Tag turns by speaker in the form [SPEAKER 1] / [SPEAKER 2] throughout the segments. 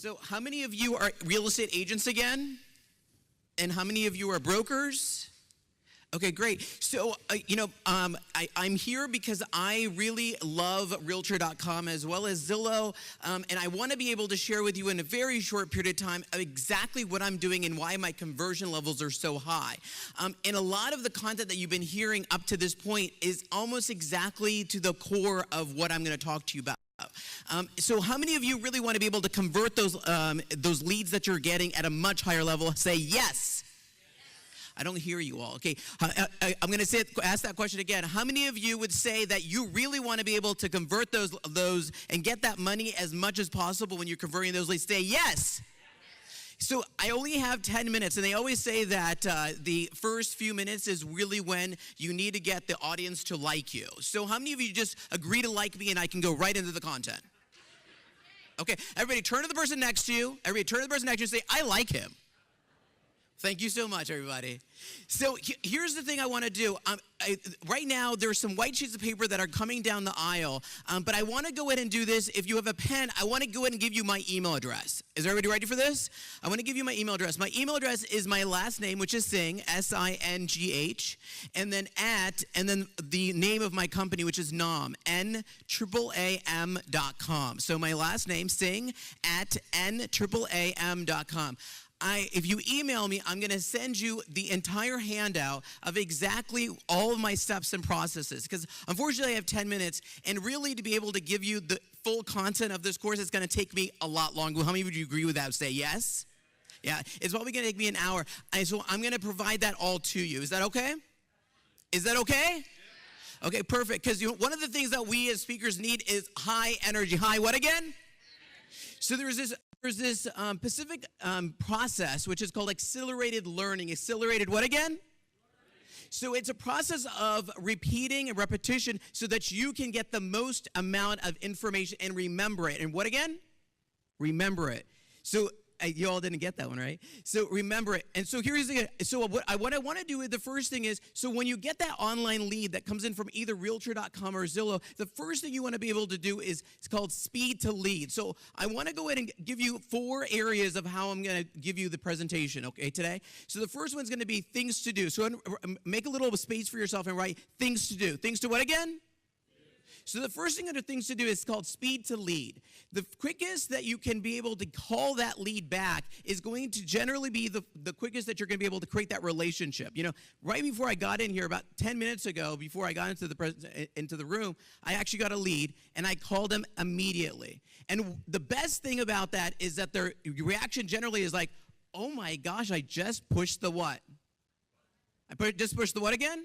[SPEAKER 1] So how many of you are real estate agents again? And how many of you are brokers? Okay, great. So, I'm here because I really love Realtor.com as well as Zillow, and I want to be able to share with you in a very short period of time exactly what I'm doing and why my conversion levels are so high. And a lot of the content that you've been hearing up to this point is almost exactly to the core of what I'm going to talk to you about. So how many of you really want to be able to convert those leads that you're getting at a much higher level? Say yes. I don't hear you all. Okay, I'm going to ask that question again. How many of you would say that you really want to be able to convert those and get that money as much as possible when you're converting those leads? Say yes. So I only have 10 minutes, and they always say that the first few minutes is really when you need to get the audience to like you. So how many of you just agree to like me and I can go right into the content? Okay, everybody turn to the person next to you. Everybody turn to the person next to you and say, I like him. Thank you so much, everybody. So here's the thing I want to do. Right now, there's some white sheets of paper that are coming down the aisle, but I want to go ahead and do this. If you have a pen, I want to go ahead and give you my email address. Is everybody ready for this? I want to give you my email address. My email address is my last name, which is Singh, S-I-N-G-H, and then the name of my company, which is NAAM, N-A-A-M.com. So my last name, Singh, at N-A-A-M.com. If you email me, I'm going to send you the entire handout of exactly all of my steps and processes. Because unfortunately, I have 10 minutes. And really, to be able to give you the full content of this course, it's going to take me a lot longer. How many would you agree with that? Say yes? Yeah, it's probably going to take me an hour. And so I'm going to provide that all to you. Is that okay? Is that okay? Okay, perfect. Because one of the things that we as speakers need is high energy. High what again? So there's this specific process, which is called accelerated learning. Accelerated what again? So it's a process of repeating and repetition so that you can get the most amount of information and remember it. And what again? Remember it. So you all didn't get that one, right? So remember it. And so here's the so what I want to do with the first thing is, so when you get that online lead that comes in from either Realtor.com or Zillow, the first thing you want to be able to do is it's called speed to lead. So I want to go ahead and give you 4 areas of how I'm going to give you the presentation, okay, today. So the first one's going to be things to do. So make a little space for yourself and write things to do. Things to what again? So the first thing under things to do is called speed to lead. The quickest that you can be able to call that lead back is going to generally be the quickest that you're going to be able to create that relationship. You know, right before I got in here, about 10 minutes ago, before I got into the room, I actually got a lead, and I called them immediately. And the best thing about that is that their reaction generally is like, oh my gosh, I just pushed the what? Just pushed the what again?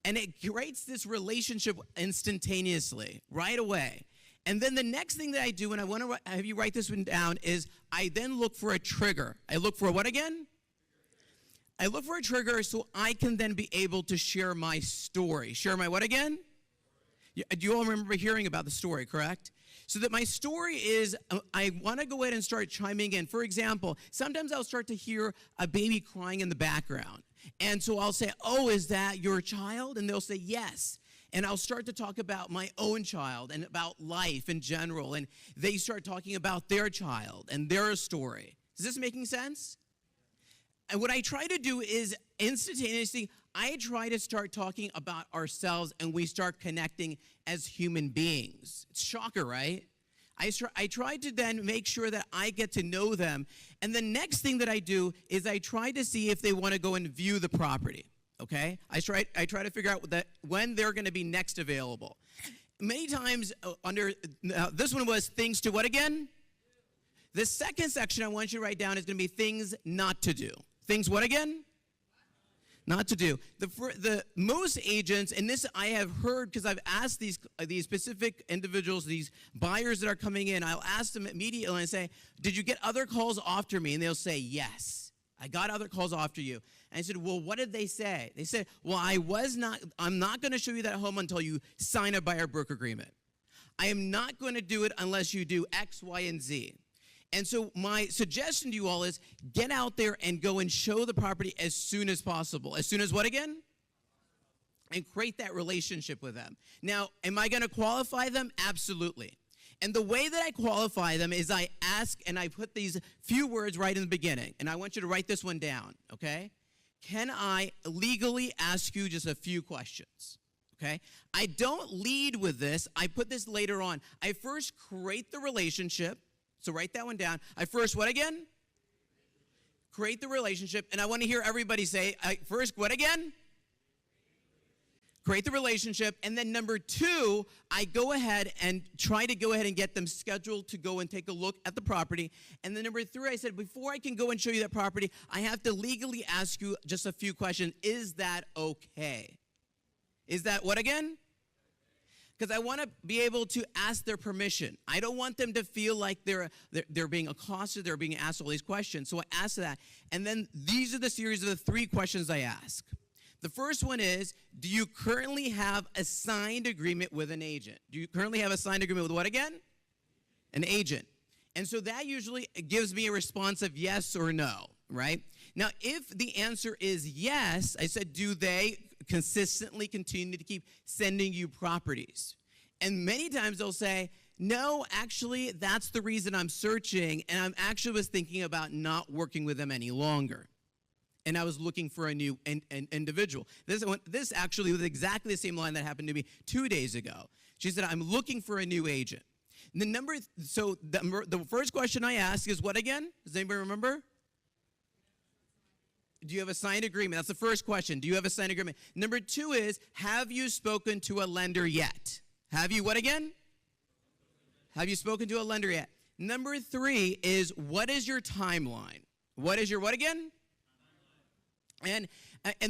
[SPEAKER 1] And it creates this relationship instantaneously, right away. And then the next thing that I do, and I want to have you write this one down, is I then look for a trigger. I look for what again? I look for a trigger so I can then be able to share my story. Share my what again? Do you all remember hearing about the story, correct? So that my story is, I want to go ahead and start chiming in. For example, sometimes I'll start to hear a baby crying in the background. And so I'll say, oh, is that your child? And they'll say, yes. And I'll start to talk about my own child and about life in general. And they start talking about their child and their story. Is this making sense? And what I try to do is instantaneously, I try to start talking about ourselves and we start connecting as human beings. It's a shocker, right? I try to then make sure that I get to know them. And the next thing that I do is I try to see if they want to go and view the property, okay? I try to figure out when they're going to be next available. Many times this one was things to what again? The second section I want you to write down is going to be things not to do. Things what again? Not to do. The most agents, and this I have heard because I've asked these specific individuals, these buyers that are coming in, I'll ask them immediately and I say, did you get other calls after me? And they'll say, yes, I got other calls after you. And I said, well, what did they say? They said, well, I'm not going to show you that home until you sign a buyer broker agreement. I am not going to do it unless you do X, Y, and Z. And so my suggestion to you all is get out there and go and show the property as soon as possible. As soon as what again? And create that relationship with them. Now, am I going to qualify them? Absolutely. And the way that I qualify them is I ask, and I put these few words right in the beginning. And I want you to write this one down, okay? Can I legally ask you just a few questions? Okay? I don't lead with this. I put this later on. I first create the relationship. So write that one down. I first, what again? Create the relationship. And I want to hear everybody say, first, what again? Create the relationship. And then number 2, I go ahead and try to go ahead and get them scheduled to go and take a look at the property. And then number 3, I said, before I can go and show you that property, I have to legally ask you just a few questions. Is that okay? Is that what again? Because I want to be able to ask their permission. I don't want them to feel like they're being accosted, they're being asked all these questions. So I ask that. And then these are the series of the 3 questions I ask. The first one is, do you currently have a signed agreement with an agent? Do you currently have a signed agreement with what again? An agent. And so that usually gives me a response of yes or no, right? Now, if the answer is yes, I said, do they consistently continue to keep sending you properties? And many times they'll say, no, actually, that's the reason I'm searching, and I'm actually was thinking about not working with them any longer. And I was looking for a new individual. This actually was exactly the same line that happened to me 2 days ago. She said, I'm looking for a new agent. And the first question I ask is what again? Does anybody remember? Do you have a signed agreement? That's the first question. Do you have a signed agreement? Number 2 is, have you spoken to a lender yet? Have you what again? Have you spoken to a lender yet? Number 3 is, what is your timeline? What is your what again? And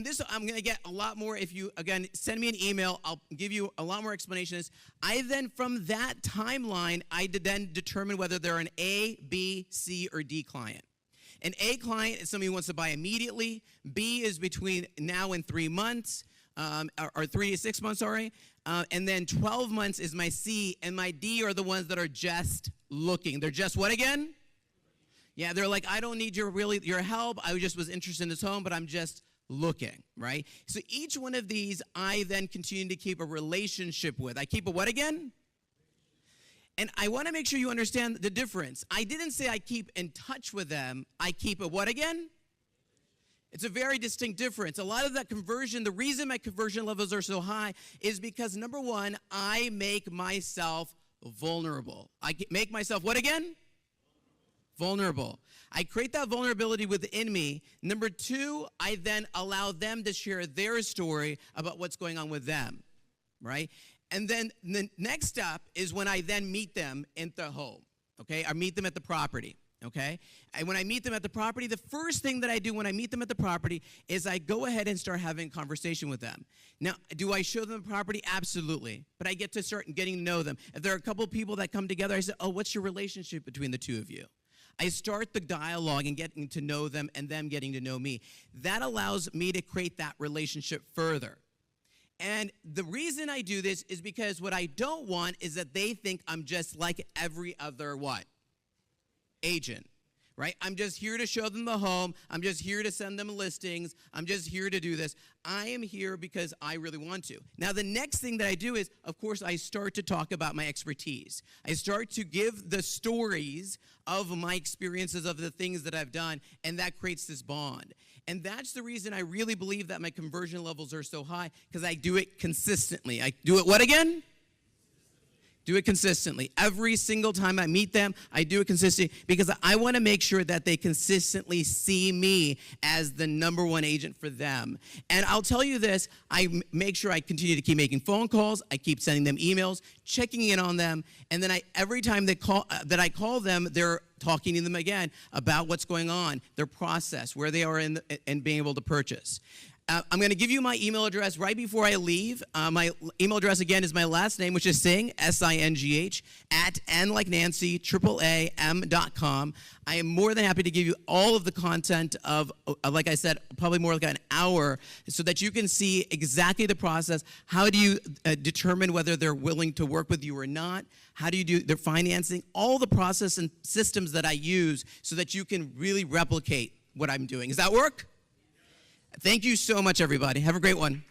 [SPEAKER 1] this, I'm going to get a lot more if you, again, send me an email. I'll give you a lot more explanations. I then, from that timeline, I then determine whether they're an A, B, C, or D client. An A client is somebody who wants to buy immediately. B is between now and 3 months, or 3 to 6 months, sorry. And then 12 months is my C, and my D are the ones that are just looking. They're just what again? Yeah, they're like, I don't need your help. I just was interested in this home, but I'm just looking, right? So each one of these, I then continue to keep a relationship with. I keep a what again? And I want to make sure you understand the difference. I didn't say I keep in touch with them. I keep a what again? It's a very distinct difference. A lot of that conversion, the reason my conversion levels are so high is because, number 1, I make myself vulnerable. I make myself what again? Vulnerable. I create that vulnerability within me. Number 2, I then allow them to share their story about what's going on with them, right? And then the next step is when I then meet them in the home, okay? I meet them at the property, okay? And when I meet them at the property, the first thing that I do when I meet them at the property is I go ahead and start having a conversation with them. Now, do I show them the property? Absolutely. But I get to start getting to know them. If there are a couple of people that come together, I say, oh, what's your relationship between the 2 of you? I start the dialogue and getting to know them and them getting to know me. That allows me to create that relationship further. And the reason I do this is because what I don't want is that they think I'm just like every other what? Agent, right? I'm just here to show them the home. I'm just here to send them listings. I'm just here to do this. I am here because I really want to. Now, the next thing that I do is, of course, I start to talk about my expertise. I start to give the stories of my experiences of the things that I've done, and that creates this bond. And that's the reason I really believe that my conversion levels are so high, because I do it consistently. I do it what again? Do it consistently. Every single time I meet them, I do it consistently because I want to make sure that they consistently see me as the number 1 agent for them. And I'll tell you this, I make sure I continue to keep making phone calls, I keep sending them emails, checking in on them, and then every time they I call them, they're talking to them again about what's going on, their process, where they are in being able to purchase. I'm going to give you my email address right before I leave. My email address, again, is my last name, which is Singh, S-I-N-G-H, at N like Nancy, AAM.com. I am more than happy to give you all of the content of, like I said, probably more like an hour, so that you can see exactly the process. How do you determine whether they're willing to work with you or not? How do you do their financing? All the process and systems that I use so that you can really replicate what I'm doing. Does that work? Thank you so much, everybody. Have a great one.